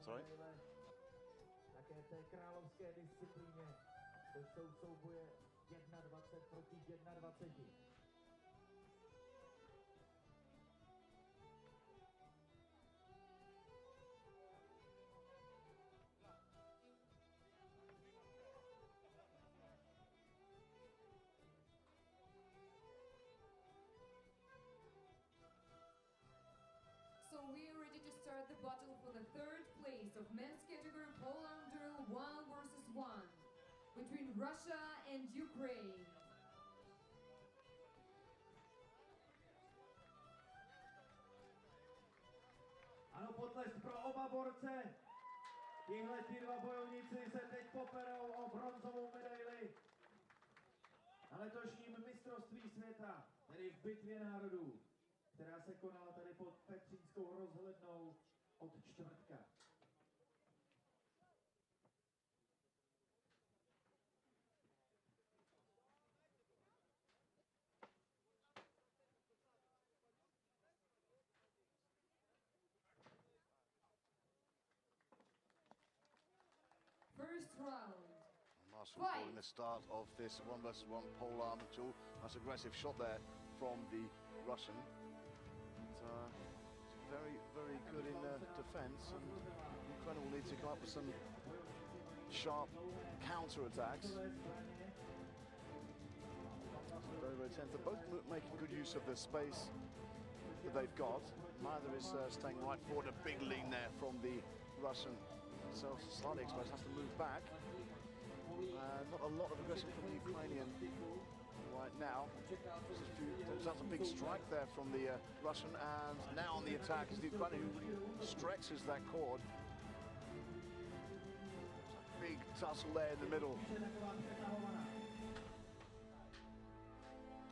Sorry? Také té královské disciplíně. To jsou souboje 21 proti 21. So we are ready to start the battle for the third place of men's category Polearm duel 1 versus 1 between Russia and Ukraine. Ano, potlesk pro oba borce. Tihle dva bojovníci se teď poperou o bronzovou medaili na letošním mistrovství světa, tedy v bitvě národů, která se konala tady pod Petřínskou rozhlednou od čtvrtka. First round. Marshall calling the start of this 1 versus 1 polearm duel. Nice aggressive shot there from the Russian. But, very, very good in defense, and Ukraine will need to come up with some sharp counter-attacks. Very, very tense. They're both making good use of the space that they've got. Neither is staying right forward. A big lean there from the Russian. So slightly exposed, has to move back. Not a lot of aggression from the Ukrainian right now. That's a big strike there from the Russian, and now on the attack is the Ukrainian who really stretches that cord. Big tussle there in the middle.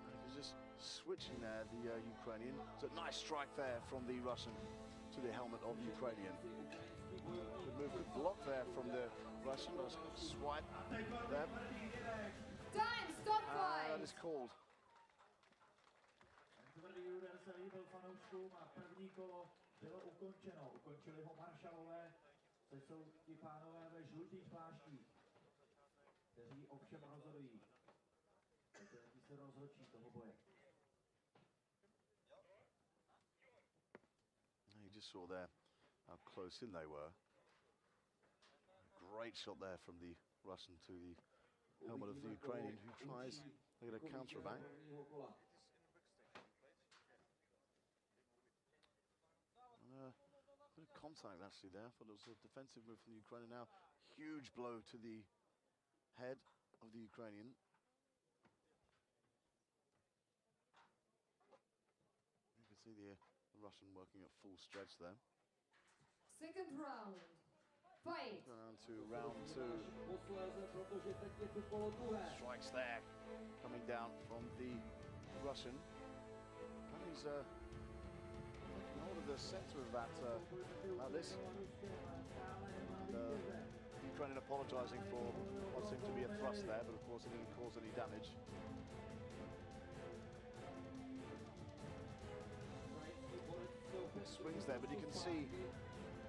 And he's just switching there, the Ukrainian. So a nice strike there from the Russian to the helmet of the Ukrainian. Good move, good block there from the Russian. There was a swipe there. Time, stop fight! That is called. Tvrdý úder se líbil fanouškům a první kolo bylo ukončeno. Ukončili ho maršalové, což jsou ti pánové ve žlutých pláštích, kteří ovšem rozhodují. Takže se rozhodčí toho boje. You just saw there how close in they were. Great shot there from the Russian to the helmet of the Ukrainian, who tries to get a counter back. And a bit of contact actually there. I thought it was a defensive move from the Ukrainian. Now, huge blow to the head of the Ukrainian. You can see the Russian working at full stretch there. Second round. Fight! Down to round 2. Strikes there, coming down from the Russian. And he's taking hold of the center of that, this. Ukrainian apologizing for what seemed to be a thrust there, but of course it didn't cause any damage. Swings there, but you can see,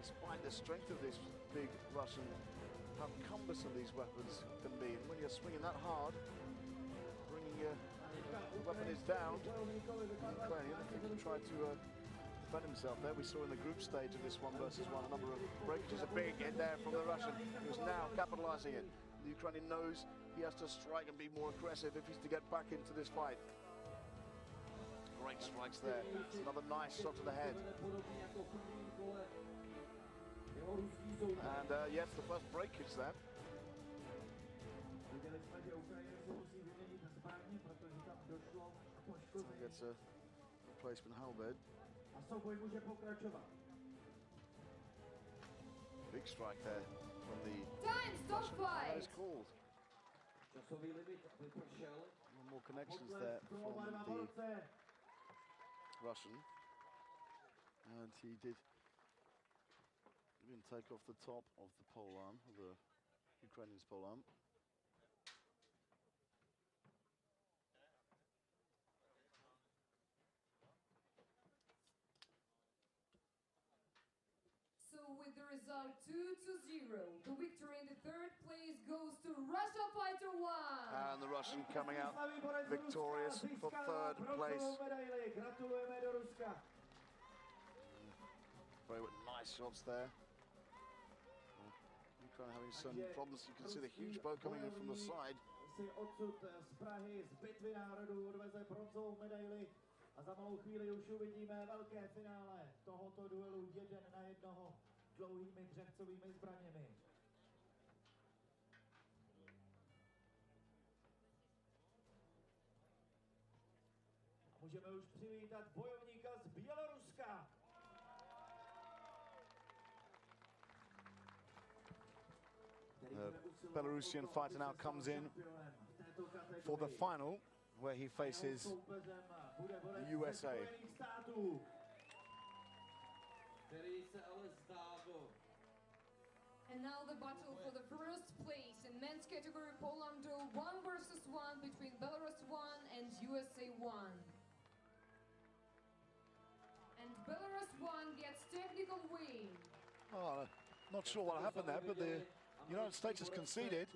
despite the strength of this big Russian, how cumbersome these weapons can be. And when you're swinging that hard, bringing your weapon is down, the Ukrainian, I think he tried to defend himself there. We saw in the group stage of this 1 versus 1 a number of breakages. A big hit there from the Russian, who's now capitalizing it. The Ukrainian knows he has to strike and be more aggressive if he's to get back into this fight. Great strikes there. It's another nice shot to the head. And yes, the first breakage there. So gets a replacement halberd. Big strike there from the Time, stop fight! That is called. One more connections there from the Russian, and he did even take off the top of the polearm, of the Ukrainian's polearm. So with with the result 2-0. The victory in the third place goes to Russia Fighter 1. And the Russian coming out victorious for third place. Gratulujeme do Ruska. Very nice shots there. Ukraine having some problems. You can see the huge boat coming in from the side. Si odsud z Prahy, z bitvy národů odveze bronzovou medaili a za malou chvíli už uvidíme velké finále tohoto duelu 1-1 dlouhými dřevcovými zbraněmi. A můžeme už přivítat bojovníka z Běloruska. The Belarusian fighter now comes in for the final, where he faces the USA. And now the battle for the first place in men's category Polearm duel 1 versus 1 between Belarus 1 and USA 1. And Belarus 1 gets technical win. Oh, not sure what happened there, but the United States has conceded.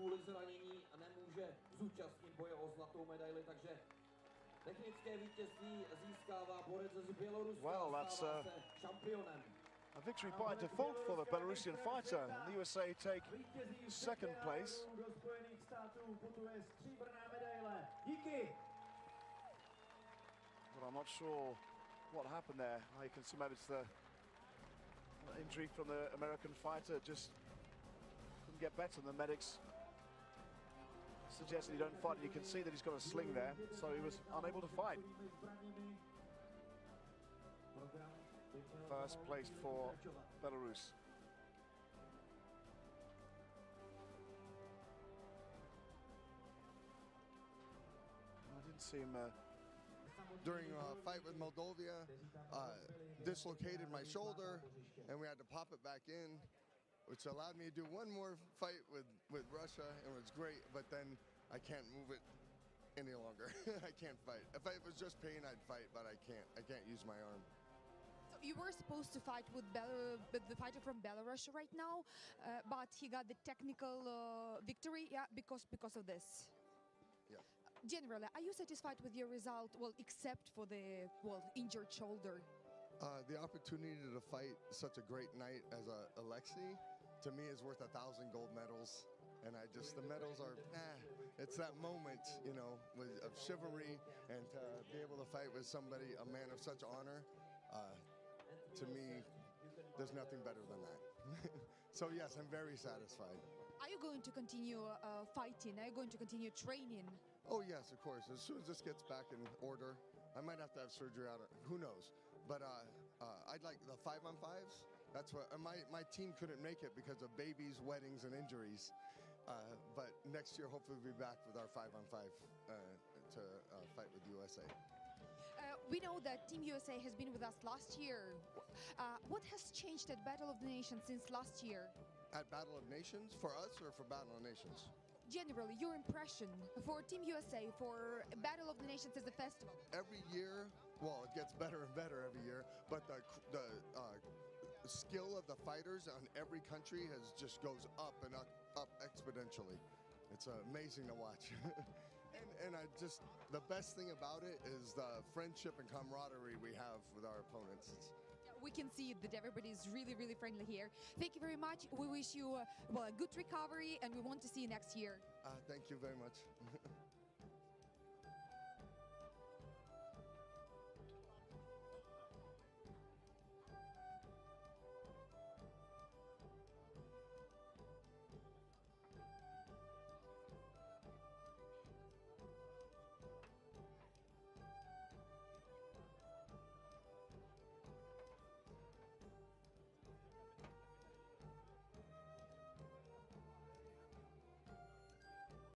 Well, that's a victory by default for the Belarusian fighter. The USA take second place. But I'm not sure what happened there. You can see maybe it's the injury from the American fighter, just couldn't get better. The medics suggested he don't fight, and you can see that he's got a sling there, so he was unable to fight. First place for Belarus. I didn't see him during a fight with Moldova, dislocated my shoulder, and we had to pop it back in, which allowed me to do one more fight with Russia, and it was great, but then I can't move it any longer. I can't fight. If it was just pain, I'd fight, but I can't use my arm. So you were supposed to fight with the fighter from Belarus right now, but he got the technical victory, yeah, because of this. Yeah. Generally, are you satisfied with your result? Well, except for the injured shoulder. The opportunity to fight such a great night as Alexei, to me, is worth 1,000 gold medals. And the medals are, it's that moment, you know, of chivalry, and to be able to fight with somebody, a man of such honor, to me, there's nothing better than that. So yes, I'm very satisfied. Are you going to continue fighting? Are you going to continue training? Oh yes, of course. As soon as this gets back in order, I might have to have surgery on it. Who knows? But I'd like the 5-on-5s. That's what my team couldn't make it because of babies, weddings, and injuries. But next year, hopefully, we'll be back with our 5-on-5 to fight with USA. We know that Team USA has been with us last year. What has changed at Battle of the Nations since last year? At Battle of Nations, for us or for Battle of Nations? Generally, your impression for Team USA, for Battle of the Nations as a festival? Every year, well, it gets better and better every year, but the skill of the fighters on every country just goes up and up exponentially. It's amazing to watch. and the best thing about it is the friendship and camaraderie we have with our opponents. We can see that everybody is really, really friendly here. Thank you very much. We wish you a good recovery, and we want to see you next year. Thank you very much.